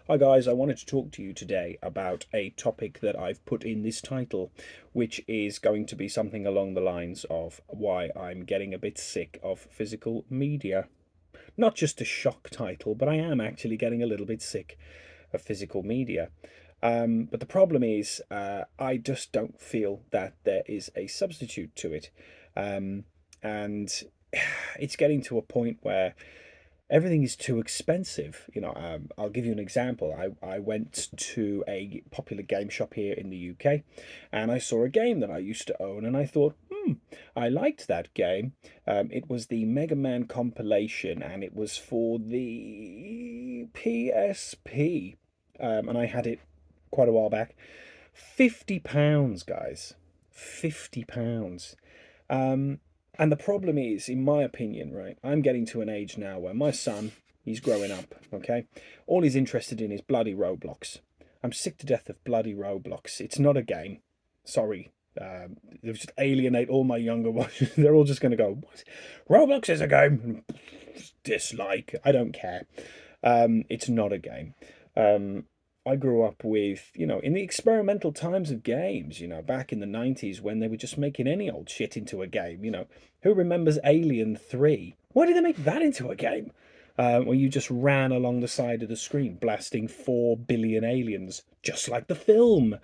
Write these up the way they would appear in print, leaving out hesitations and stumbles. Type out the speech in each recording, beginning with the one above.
Hi guys, I wanted to talk to you today about a topic that I've put in this title, which is going to be something along the lines of why I'm getting a bit sick of physical media. Not just a shock title, but I am actually getting a little bit sick of physical media. But the problem is, I just don't feel that there is a substitute to it. And it's getting to a point where everything is too expensive. I'll give you an example. I went to a popular game shop here in the UK and I saw a game that I used to own and I thought, I liked that game. It was the Mega Man compilation and it was for the PSP. And I had it quite a while back. £50, guys. £50. Um, and the problem is, in my opinion, right, I'm getting to an age now where my son, he's growing up, okay? All he's interested in is bloody Roblox. I'm sick to death of bloody Roblox. It's not a game. Sorry. They'll just alienate all my younger ones. They're all just going to go, what? Roblox is a game. Dislike. I don't care. It's not a game. Um, I grew up with, in the experimental times of games, back in the 90s when they were just making any old shit into a game. Who remembers Alien 3? Why did they make that into a game? Where you just ran along the side of the screen blasting 4 billion aliens, just like the film.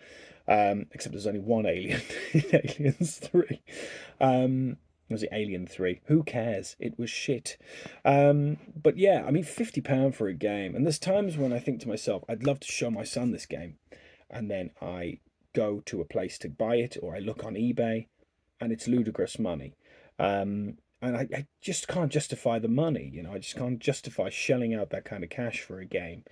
Except there's only one alien in Aliens 3. Was it Alien 3? Who cares? It was shit. But yeah, I mean, £50 for a game. And there's times when I think to myself, I'd love to show my son this game. And then I go to a place to buy it, or I look on eBay, and it's ludicrous money. And I just can't justify the money. I just can't justify shelling out that kind of cash for a game.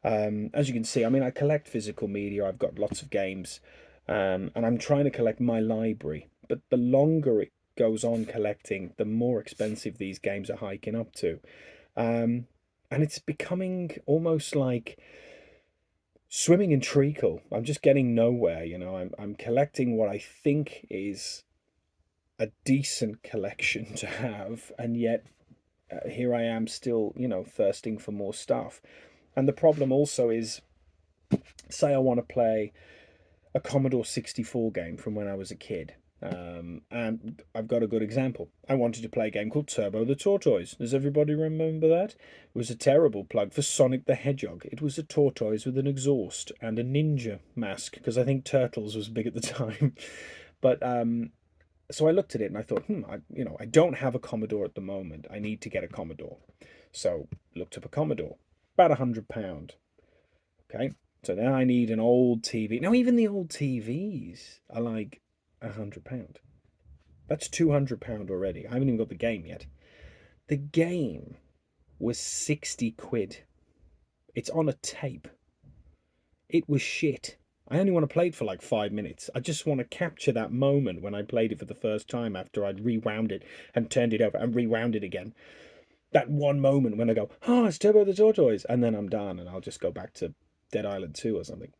As you can see, I mean, I collect physical media. I've got lots of games, and I'm trying to collect my library. But the longer it goes on collecting, the more expensive these games are hiking up to. Um, and it's becoming almost like swimming in treacle. I'm just getting nowhere. I'm collecting what I think is a decent collection to have, and yet here I am still, thirsting for more stuff. And the problem also is, say I want to play a Commodore 64 game from when I was a kid. And I've got a good example. I wanted to play a game called Turbo the Tortoise. Does everybody remember that? It was a terrible plug for Sonic the Hedgehog. It was a tortoise with an exhaust and a ninja mask, because I think Turtles was big at the time. But so I looked at it and I thought, I don't have a Commodore at the moment. I need to get a Commodore. So looked up a Commodore, about £100. Okay, so now I need an old TV. Now even the old TVs are like £100. That's £200 already. I haven't even got the game yet. The game was 60 quid. It's on a tape. It was shit. I only want to play it for like 5 minutes. I just want to capture that moment when I played it for the first time after I'd rewound it and turned it over and rewound it again. That one moment when I go, oh, it's Turbo the Tortoise, and then I'm done and I'll just go back to Dead Island 2 or something.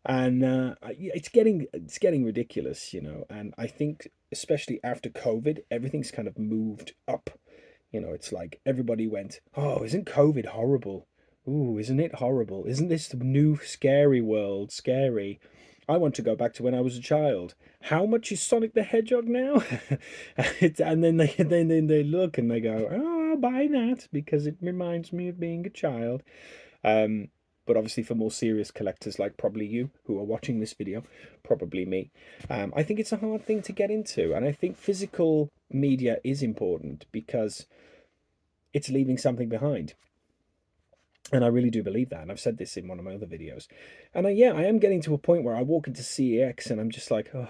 And it's getting ridiculous, And I think especially after COVID, everything's kind of moved up. It's like everybody went, "Oh, isn't COVID horrible? Ooh, isn't it horrible? Isn't this the new scary world scary?" I want to go back to when I was a child. How much is Sonic the Hedgehog now? And then they look and they go, "Oh, I'll buy that because it reminds me of being a child." Um, but obviously, for more serious collectors like probably you who are watching this video, probably me, I think it's a hard thing to get into. And I think physical media is important because it's leaving something behind. And I really do believe that. And I've said this in one of my other videos. And yeah, I am getting to a point where I walk into CEX and I'm just like, oh,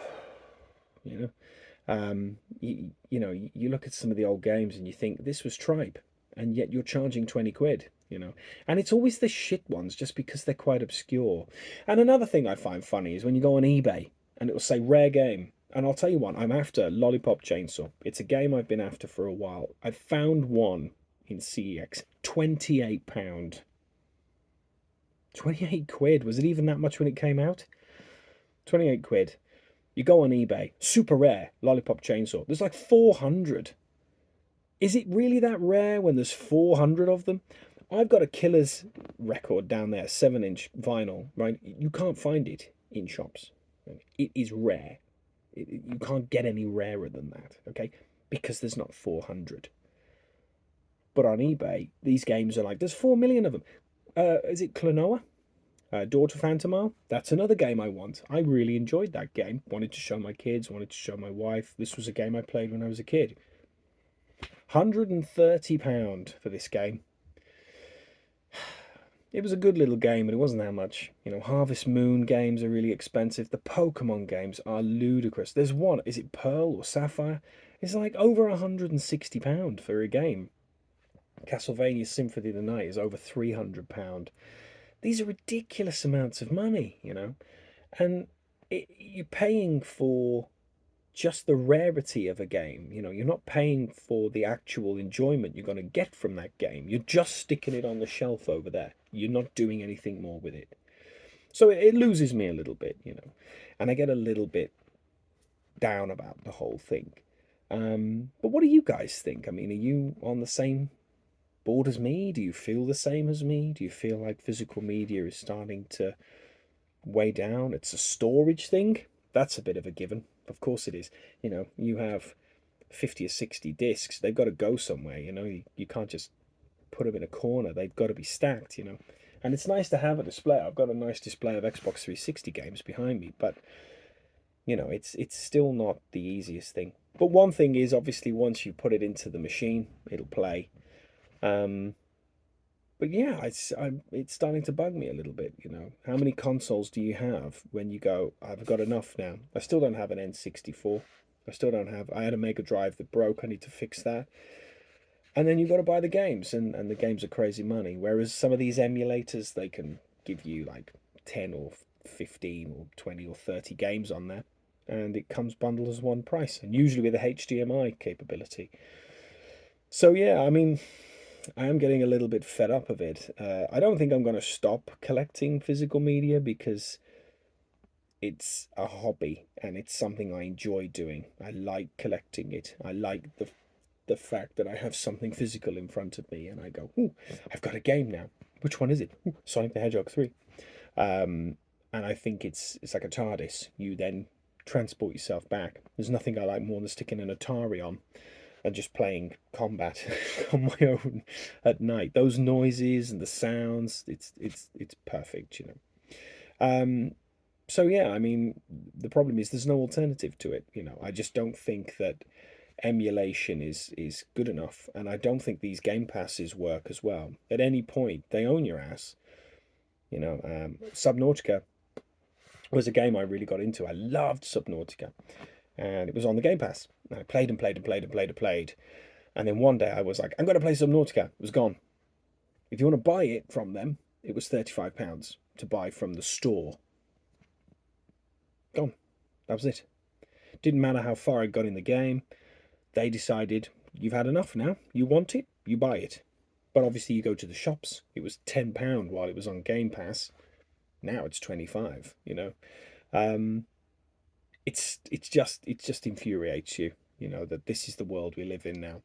you know. You look at some of the old games and you think this was tripe, and yet you're charging 20 quid. And it's always the shit ones just because they're quite obscure. And another thing I find funny is when you go on eBay and it will say rare game. And I'll tell you what, I'm after Lollipop Chainsaw. It's a game I've been after for a while. I found one in CEX, £28. 28 quid. Was it even that much when it came out? 28 quid. You go on eBay, super rare, Lollipop Chainsaw. There's like 400. Is it really that rare when there's 400 of them? I've got a Killers record down there, 7-inch vinyl, right? You can't find it in shops. It is rare. You can't get any rarer than that, okay? Because there's not 400. But on eBay, these games are like, there's 4 million of them. Is it Klonoa? Door to Phantomile? That's another game I want. I really enjoyed that game. Wanted to show my kids, wanted to show my wife. This was a game I played when I was a kid. £130 for this game. It was a good little game, but it wasn't that much. You know, Harvest Moon games are really expensive. The Pokemon games are ludicrous. There's one, is it Pearl or Sapphire? It's like over £160 for a game. Castlevania Symphony of the Night is over £300. These are ridiculous amounts of money, you know, and you're paying for just the rarity of a game. You know, you're not paying for the actual enjoyment you're going to get from that game. You're just sticking it on the shelf over there. You're not doing anything more with it. So it loses me a little bit, you know, and I get a little bit down about the whole thing. But what do you guys think? I mean, are you on the same bored as me? Do you feel the same as me? Do you feel like physical media is starting to weigh down? It's a storage thing. That's a bit of a given. Of course it is. You know, you have 50 or 60 discs. They've got to go somewhere, you know. You can't just put them in a corner. They've got to be stacked, you know. And it's nice to have a display. I've got a nice display of Xbox 360 games behind me, but you know, it's still not the easiest thing. But one thing is, obviously, once you put it into the machine, it'll play. But yeah, it's starting to bug me a little bit, you know. How many consoles do you have when you go, I've got enough now? I still don't have an N64. I still don't have, I had a Mega Drive that broke. I need to fix that. And then you've got to buy the games, and the games are crazy money. Whereas some of these emulators, they can give you like 10 or 15 or 20 or 30 games on there. And it comes bundled as one price, and usually with a HDMI capability. So yeah, I mean, I am getting a little bit fed up of it. I don't think I'm going to stop collecting physical media because it's a hobby and it's something I enjoy doing. I like collecting it. I like the fact that I have something physical in front of me and I go, ooh, I've got a game now. Which one is it? Ooh, Sonic the Hedgehog 3. And I think it's like a TARDIS. You then transport yourself back. There's nothing I like more than sticking an Atari on and just playing combat on my own at night. Those noises and the sounds, it's perfect, you know. So yeah, I mean, the problem is there's no alternative to it. You know, I just don't think that emulation is good enough, and I don't think these Game Passes work as well. At any point, they own your ass. You know, Subnautica was a game I really got into. I loved Subnautica, and it was on the Game Pass. And I played and played and played and played and played. And then one day I was like, I'm going to play Subnautica. It was gone. If you want to buy it from them, it was £35 to buy from the store. Gone. That was it. Didn't matter how far I got in the game. They decided, you've had enough now. You want it, you buy it. But obviously you go to the shops. It was £10 while it was on Game Pass. Now it's 25, you know. It just infuriates you, you know, that this is the world we live in now.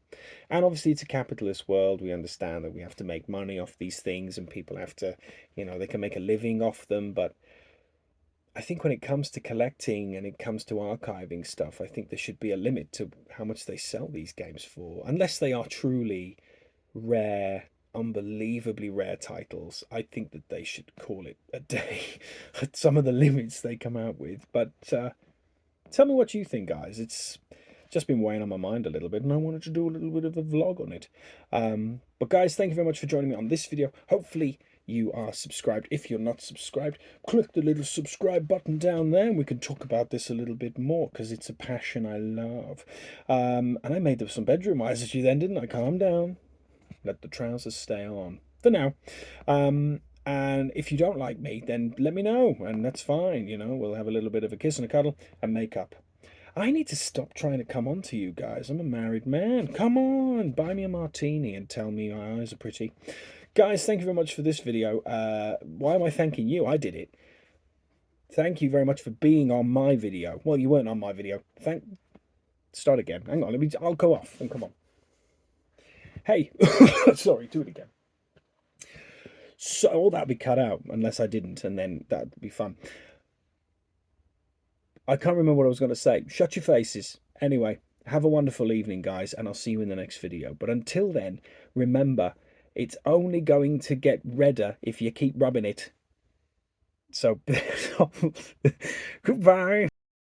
And obviously it's a capitalist world. We understand that we have to make money off these things and people have to, you know, they can make a living off them. But I think when it comes to collecting and it comes to archiving stuff, I think there should be a limit to how much they sell these games for, unless they are truly rare, unbelievably rare titles. I think that they should call it a day at some of the limits they come out with. But tell me what you think, guys. It's just been weighing on my mind a little bit, and I wanted to do a little bit of a vlog on it. But guys, thank you very much for joining me on this video. Hopefully you are subscribed. If you're not subscribed, click the little subscribe button down there, and we can talk about this a little bit more, because it's a passion I love. And I made some bedroom eyes at you then, didn't I? Calm down. Let the trousers stay on for now. And if you don't like me, then let me know, and that's fine. You know, we'll have a little bit of a kiss and a cuddle and make up. I need to stop trying to come on to you guys. I'm a married man. Come on, buy me a martini and tell me my eyes are pretty. Guys, thank you very much for this video. Why am I thanking you? I did it. Thank you very much for being on my video. Well, you weren't on my video. Start again. Hang on, I'll go off and come on. Hey, sorry, do it again. So all that'd be cut out unless I didn't, and then that'd be fun. I can't remember what I was going to say. Shut your faces. Anyway, have a wonderful evening, guys, and I'll see you in the next video. But until then, remember, it's only going to get redder if you keep rubbing it. So, goodbye.